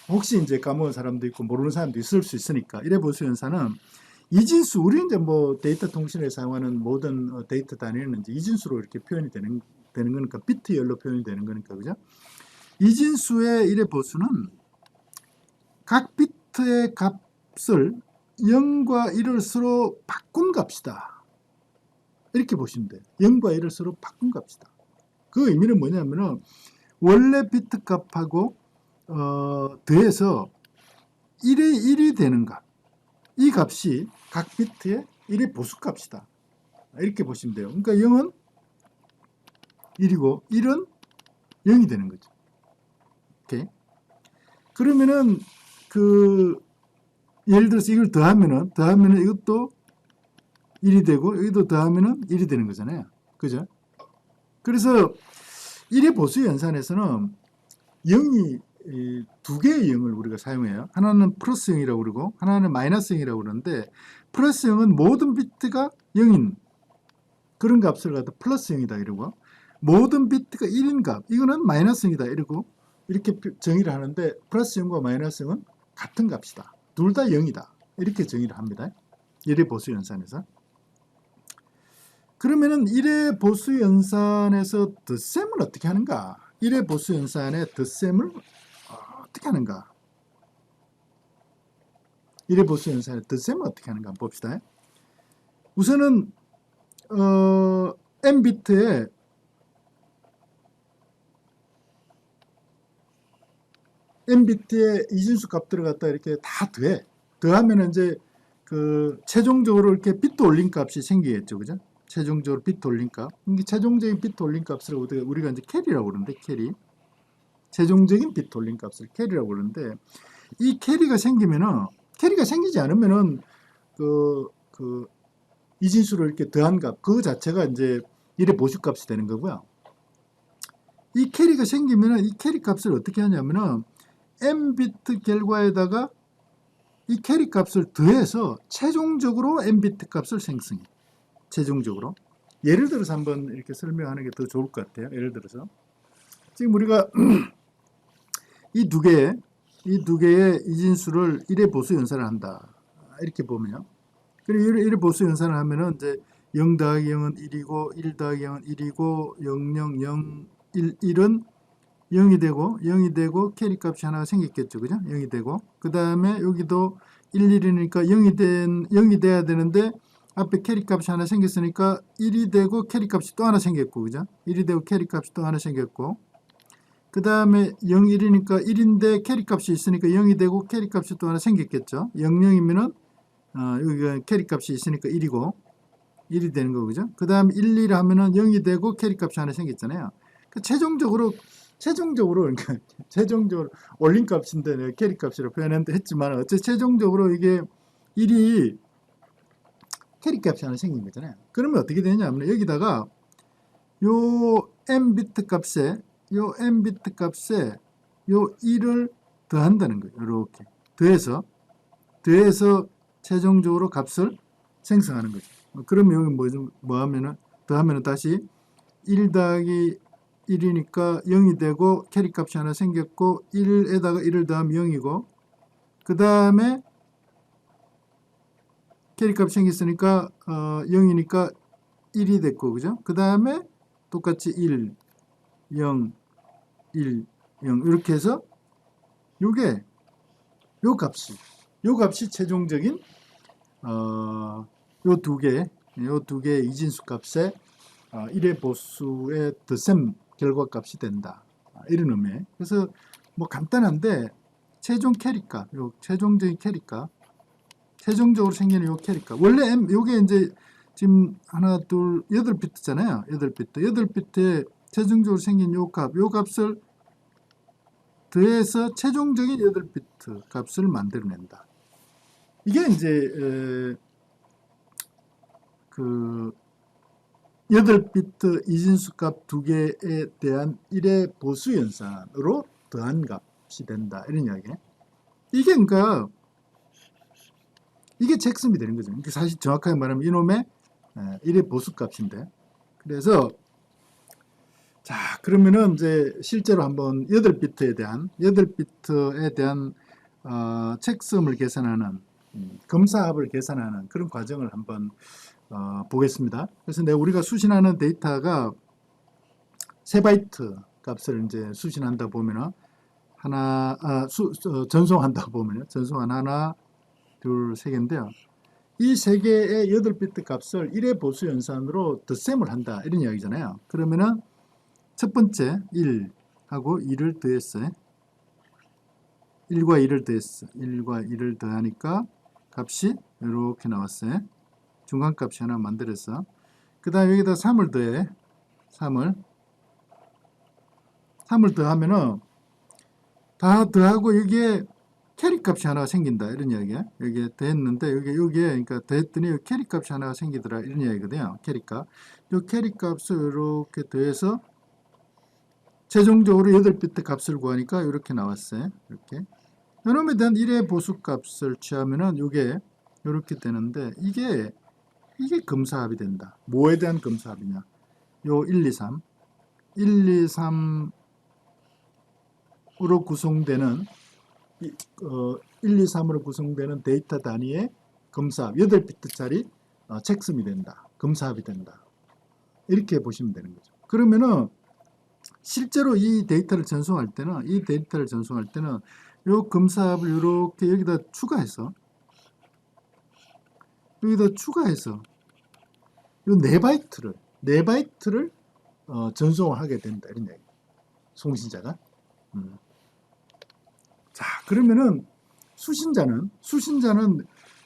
혹시 이제 까먹은 사람도 있고 모르는 사람도 있을 수 있으니까, 1의 보수 연산은 이진수, 우리 이제 뭐 데이터 통신에 사용하는 모든 데이터 단위는 이제 이진수로 이렇게 표현이 되는 거니까, 비트열로 표현이 되는 거니까, 그죠? 이진수의 1의 보수는 각 비트의 값을 0과 1을 서로 바꾼 값이다. 이렇게 보시면 돼요. 0과 1을 서로 바꾼 값이다. 그 의미는 뭐냐면은 원래 비트 값하고 더해서 1의 1이 되는 값. 이 값이 각 비트의 1의 보수 값이다. 이렇게 보시면 돼요. 그러니까 0은 1이고 1은 0이 되는 거죠. 오케이. 그러면은 예를 들어서 이걸 더하면은 이것도 1이 되고 여기도 더하면은 1이 되는 거잖아요. 그죠? 그래서 1의 보수 연산에서는 0이 두 개의 0을 우리가 사용해요. 하나는 플러스 0이라고 그러고 하나는 마이너스 0이라고 그러는데, 플러스 0은 모든 비트가 0인 그런 값을 갖다 플러스 0이다 이러고, 모든 비트가 1인 값, 이거는 마이너스 0이다 이러고, 이렇게 정의를 하는데 플러스 0과 마이너스 0은 같은 값이다. 둘 다 0이다. 이렇게 정의를 합니다. 1의 보수 연산에서. 그러면은 1의 보수 연산에서 덧셈을 어떻게 하는가? 1의 보수 연산의 덧셈을 어떻게 하는가? 1의 보수 연산의 덧셈을 어떻게 하는가 한번 봅시다. 우선은 n비트에 이진수 값들을 갖다 이렇게 다 더하면 이제 최종적으로 이렇게 비트 올린 값이 생기겠죠, 그죠? 최종적으로 비트 올린 값. 이게 최종적인 비트 올린 값을 우리가 이제 캐리라고 그러는데, 캐리. 최종적인 비트 올린 값을 캐리라고 그러는데, 이 캐리가 생기지 않으면은 이진수로 이렇게 더한 값, 그 자체가 이제 1의 보수 값이 되는 거고요. 이 캐리가 생기면은 이 캐리 값을 어떻게 하냐면은 n비트 결과에다가 이 캐리 값을 더해서 최종적으로 n비트 값을 생성해. 최종적으로. 예를 들어서 한번 이렇게 설명하는 게 더 좋을 것 같아요. 예를 들어서 지금 우리가 이 두 개의 이진수를 1의 보수 연산을 한다. 이렇게 보면요. 그리고 1의 보수 연산을 하면은 이제 0 더하기 0은 1이고 1 더하기 0은 1이고 0, 0, 0, 1, 1은 0이 되고 캐리 값이 하나 생겼겠죠. 그죠? 0이 되고 그 다음에 여기도 1, 1이니까 0이 돼야 되는데 앞에 캐리 값이 하나 생겼으니까 1이 되고 캐리 값이 또 하나 생겼고 그죠? 1이 되고 캐리 값이 또 하나 생겼고 그 다음에 0, 1이니까 1인데 캐리 값이 있으니까 0이 되고 캐리 값이 또 하나 생겼겠죠. 0, 0이면은 여기가 캐리 값이 있으니까 1이고 1이 되는 거 그죠? 그 다음 1, 1 하면은 0이 되고 캐리 값이 하나 생겼잖아요. 그러니까 최종적으로 그러니까 최종적으로 올린 값인데 내가 캐리 값이라고 표현했지만 어째 최종적으로 이게 1이 캐리 값이 하나 생긴 거잖아요. 그러면 어떻게 되냐면 여기다가 요 m 비트 값에 요 1을 더한다는 거예요. 이렇게 더해서 최종적으로 값을 생성하는 거죠. 그러면 여기 뭐 하면은 더하면은 다시 1 더하기 1이니까 0이 되고 캐리 값이 하나 생겼고 1에다가 1을 더하면 0이고 그 다음에 캐리 값이 생겼으니까 0이니까 1이 됐고 그죠? 그 다음에 똑같이 1, 0, 1, 0 이렇게 해서 요 값이 최종적인 요 두 개의 이진수 값의 1의 보수의 덧셈 결과값이 된다. 이런 의미에. 그래서 뭐 간단한데 최종 캐리값, 요 최종적인 캐리값, 최종적으로 생기는 요 캐리값. 원래 요게 이제 지금 하나, 둘, 8비트잖아요. 8비트에 최종적으로 생긴 요 값을 더해서 최종적인 8비트 값을 만들어낸다. 이게 이제 그 8비트 이진수 값 두 개에 대한 1의 보수 연산으로 더한 값이 된다. 이런 이야기네. 이게 그러니까 이게 잭슨이 되는 거죠. 이게 사실 정확하게 말하면 이놈의 1의 보수 값인데. 그래서 자, 그러면은 이제 실제로 한번 8비트에 대한 책섬을 계산하는 검사합을 계산하는 그런 과정을 한번 보겠습니다. 그래서 우리가 수신하는 데이터가 3바이트 값을 이제 수신한다 보면은 전송한다 보면은 전송한 하나, 둘, 세 개인데요. 이 세 개의 8비트 값을 1의 보수 연산으로 덧셈을 한다. 이런 이야기잖아요. 그러면은 첫 번째 1하고 2를 더했어요. 1과 2를 더했어. 1과 2를 더하니까 값이 이렇게 나왔어요. 중간값이 하나 만들었어. 그 다음에 여기다 3을 더해. 3을 더하면은 다 더하고 여기에 캐리 값이 하나 생긴다. 이런 이야기야. 여기에 더했는데 여기에 그러니까 더했더니 캐리 값이 하나 생기더라. 이런 이야기거든요. 캐리 값. 이 캐리 값을 이렇게 더해서 최종적으로 8비트 값을 구하니까 이렇게 나왔어요. 이렇게. 이놈에 대한 1의 보수 값을 취하면은 이게 이렇게 되는데 이게 검사합이 된다. 뭐에 대한 검사합이냐? 요 1, 2, 3. 1, 2, 3으로 구성되는 1, 2, 3으로 구성되는 데이터 단위의 검사합 8비트짜리 책섬이 된다. 검사합이 된다. 이렇게 보시면 되는 거죠. 그러면은 실제로 이 데이터를 전송할 때는 요 검사합을 이렇게 여기다 추가해서 요 4바이트를 전송을 하게 된다. 이런 얘기. 송신자가. 자, 그러면은 수신자는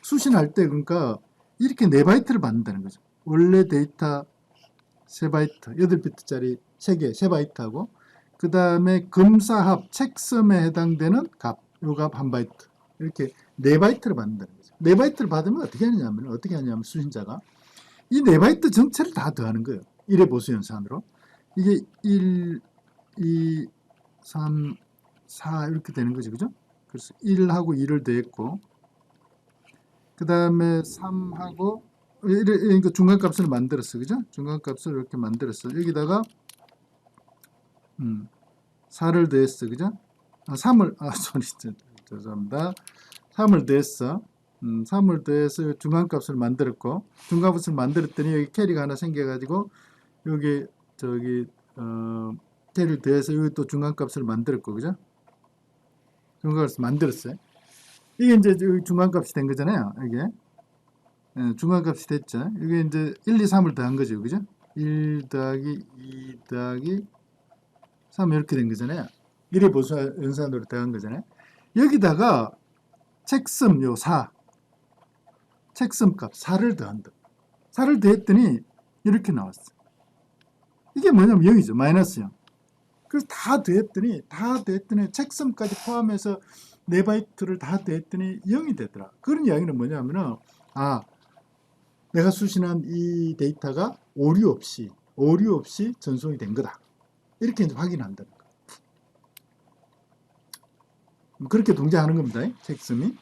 수신할 때 그러니까 이렇게 4바이트를 받는다는 거죠. 원래 데이터 3바이트, 8비트짜리 3개, 3바이트하고 그 다음에 검사합 책섬에 해당되는 값, 요 값 1바이트. 이렇게 4바이트를 받는다는 거죠. 4바이트를 받으면 어떻게 하냐면 수신자가 이 4바이트 전체를 다 더하는 거예요. 1의 보수 연산으로. 이게 1, 2, 3, 4 이렇게 되는 거죠. 그죠? 그래서 1하고 2를 더했고 그 다음에 3하고 그러니까 중간값을 만들었어. 그죠? 중간값을 이렇게 만들었어. 여기다가 4를 더했어. 그죠? 3을 소리 죄송합니다. 3을 더했어. 3을 더해서 중간값을 만들었고, 중간값을 만들었더니 여기 캐리가 하나 생겨가지고 여기 저기 캐리를 더해서 여기 또 중간값을 만들었고, 그죠? 중간값을 만들었어요. 이게 이제 여기 중간값이 된 거잖아요. 이게 중간값이 됐죠. 이게 이제 1, 2, 3을 더한 거죠, 그죠? 1 더하기 2 더하기 3 이렇게 된 거잖아요. 1의 보수 연산으로 더한 거잖아요. 여기다가 책섬 요 4, 책섬값 4를 더한다. 4를 더했더니 이렇게 나왔어. 이게 뭐냐면 0이죠. 마이너스 0. 그래서 다 더했더니 책섬까지 포함해서 4바이트를 다 더했더니 0이 되더라. 그런 이야기는 뭐냐면은 내가 수신한 이 데이터가 오류 없이 전송이 된 거다. 이렇게 이제 확인한다는 거예요. 그렇게 동작하는 겁니다. 책섬이.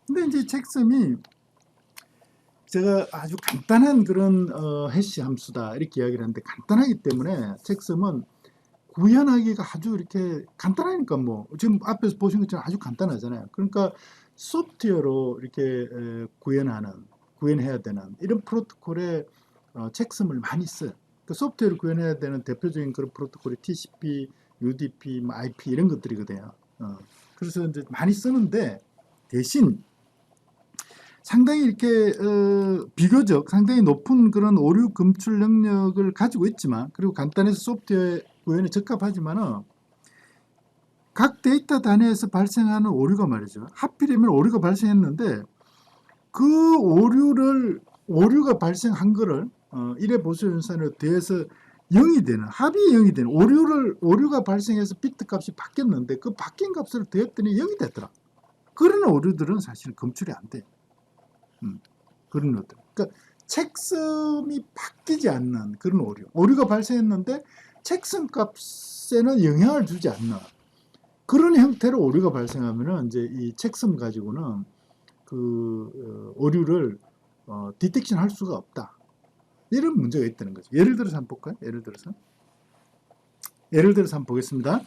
근데 이제 책섬이 제가 아주 간단한 그런 해시 함수다 이렇게 이야기를 하는데, 간단하기 때문에 책섬은 구현하기가 아주 이렇게 간단하니까 뭐 지금 앞에서 보신 것처럼 아주 간단하잖아요. 그러니까 소프트웨어로 이렇게 구현해야 되는 이런 프로토콜에 책섬을 많이 써요. 그 소프트웨어를 구현해야 되는 대표적인 그런 프로토콜이 TCP, UDP, IP 이런 것들이거든요. 그래서 이제 많이 쓰는데, 대신 상당히 이렇게 비교적 상당히 높은 그런 오류 검출 능력을 가지고 있지만, 그리고 간단해서 소프트웨어 구현에 적합하지만은 각 데이터 단위에서 발생하는 오류가 말이죠. 하필이면 오류가 발생했는데 그 오류가 발생한 거를 1의 보수 연산으로 더해서 0이 되는, 합이 0이 되는 오류가 발생해서 비트 값이 바뀌었는데 그 바뀐 값을 더했더니 0이 되더라. 그런 오류들은 사실 검출이 안 돼. 그런 오류들. 그러니까 책섬이 바뀌지 않는 그런 오류가 발생했는데 책섬 값에는 영향을 주지 않는 그런 형태로 오류가 발생하면은 이제 이 책섬 가지고는 그 오류를 디텍션 할 수가 없다. 이런 문제가 있다는 거죠. 예를 들어서 한번 볼까요? 예를 들어서 한번 보겠습니다.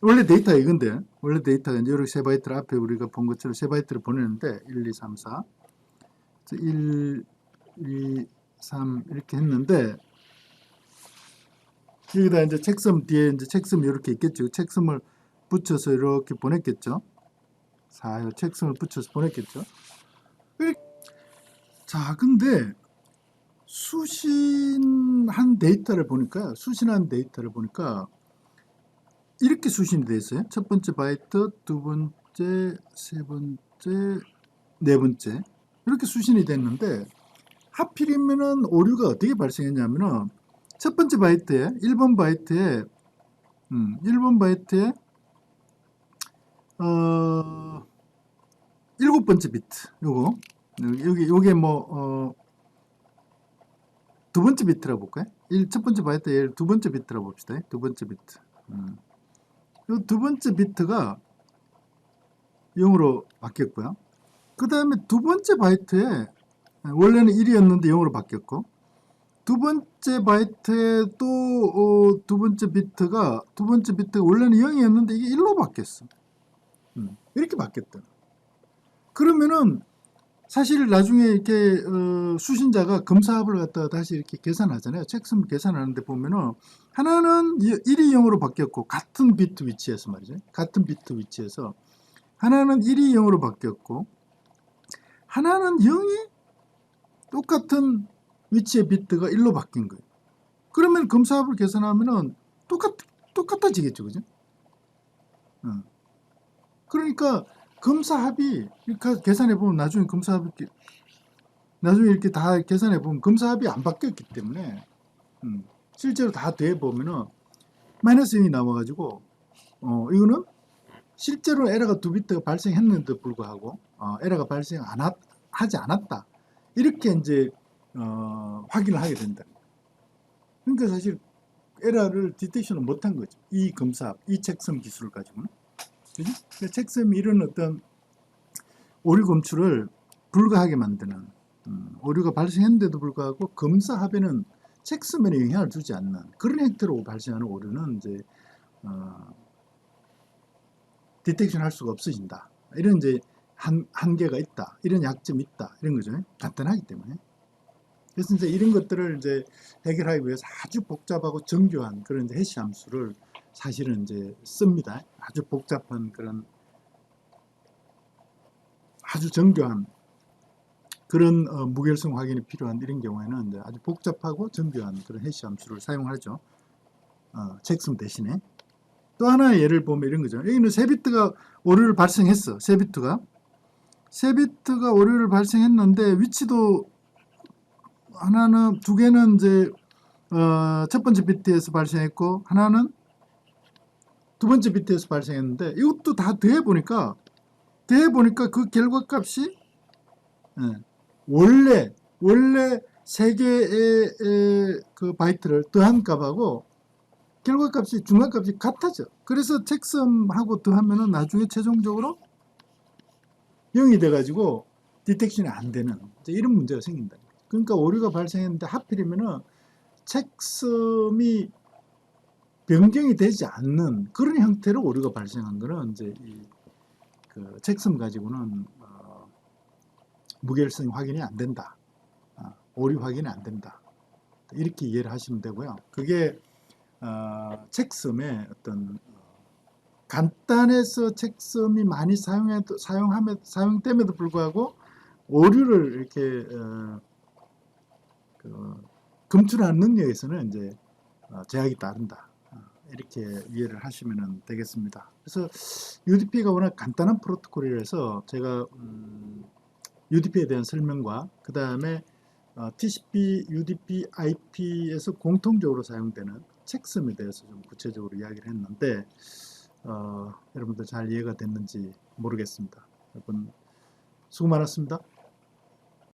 원래 데이터가 이건데, 원래 데이터가 이제 이렇게 세 바이트를 앞에 우리가 본 것처럼 세 바이트를 보내는데 1, 2, 3, 4 1, 2, 3 이렇게 했는데, 여기다 이제 책섬 뒤에 이제 책섬이 이렇게 있겠죠. 책섬을 붙여서 이렇게 보냈겠죠. 4, 책섬을 붙여서 보냈겠죠. 자, 근데 수신한 데이터를 보니까 이렇게 수신이 되어 있어요. 첫 번째 바이트, 두 번째, 세 번째, 네 번째 이렇게 수신이 됐는데, 하필이면은 오류가 어떻게 발생했냐면은 첫 번째 바이트에 1번 바이트에 7번째 비트 요게 뭐 두 번째 비트라고 볼까요? 첫 번째 바이트에 두 번째 비트라고 봅시다. 두 번째 비트. 이 두 번째 비트가 0으로 바뀌었고요. 그 다음에 두 번째 바이트에 원래는 1이었는데 0으로 바뀌었고, 두 번째 바이트에 또 두 번째 비트가 원래는 0이었는데 이게 1로 바뀌었어. 이렇게 바뀌었다. 그러면은 사실 나중에 이렇게 수신자가 검사합을 갖다가 다시 이렇게 계산하잖아요. 책섬 계산하는데 보면은 하나는 1이 0으로 바뀌었고, 같은 비트 위치에서 말이죠. 같은 비트 위치에서 하나는 1이 0으로 바뀌었고, 하나는 0이 똑같은 위치의 비트가 1로 바뀐 거예요. 그러면 검사합을 계산하면은 똑같아지겠죠, 그죠? 그러니까 검사합이 이렇게 계산해 보면 나중에 이렇게 다 계산해 보면 검사합이 안 바뀌었기 때문에 실제로 다 돼 보면은 마이너스 0이 나와가지고 이거는 실제로 에러가 두 비트가 발생했는데도 불구하고 에러가 발생하지 않았다. 이렇게 이제 확인을 하게 된다. 그러니까 사실 에러를 디텍션을 못한 거죠. 이 검사합, 이 책섬 기술을 가지고는. 그죠? 그러니까 책섬이 이런 어떤 오류 검출을 불가하게 만드는, 오류가 발생했는데도 불구하고 검사합에는 체크섬에 영향을 주지 않는 그런 형태로 발생하는 오류는 이제 디텍션 할 수가 없어진다. 이런 이제 한계가 있다. 이런 약점이 있다. 이런 거죠. 간단하기 때문에. 그래서 이제 이런 것들을 이제 해결하기 위해서 아주 복잡하고 정교한 그런 이제 해시 함수를 사실은 이제 씁니다. 아주 복잡한 그런 아주 정교한 그런 무결성 확인이 필요한 이런 경우에는 이제 아주 복잡하고 정교한 그런 해시 함수를 사용하죠. 체크섬 대신에. 또 하나의 예를 보면 이런 거죠. 여기는 세 비트가 오류를 발생했어. 세 비트가 오류를 발생했는데 위치도 하나는 두 개는 이제 첫 번째 비트에서 발생했고 하나는 두 번째 비트에서 발생했는데 이것도 다 더해 보니까 그 결과값이 원래 세 개의 그 바이트를 더한 값하고 결과값이 중간값이 같아져. 그래서 체크섬하고 더하면은 나중에 최종적으로 0이 돼가지고 디텍션이 안 되는 이런 문제가 생긴다. 그러니까 오류가 발생했는데 하필이면은 체크섬이 변경이 되지 않는 그런 형태로 오류가 발생한 거는 이제 그 체크섬 가지고는 무결성 확인이 안 된다. 오류 확인이 안 된다. 이렇게 이해를 하시면 되고요. 그게 체크섬의 어떤 간단해서 체크섬이 많이 사용됨에도 불구하고 오류를 이렇게 검출하는 능력에서는 이제 제약이 따른다. 이렇게 이해를 하시면 되겠습니다. 그래서 UDP가 워낙 간단한 프로토콜이라서 제가 UDP에 대한 설명과 그 다음에 TCP, UDP, IP에서 공통적으로 사용되는 체크섬에 대해서 좀 구체적으로 이야기를 했는데 여러분들 잘 이해가 됐는지 모르겠습니다. 여러분 수고 많았습니다.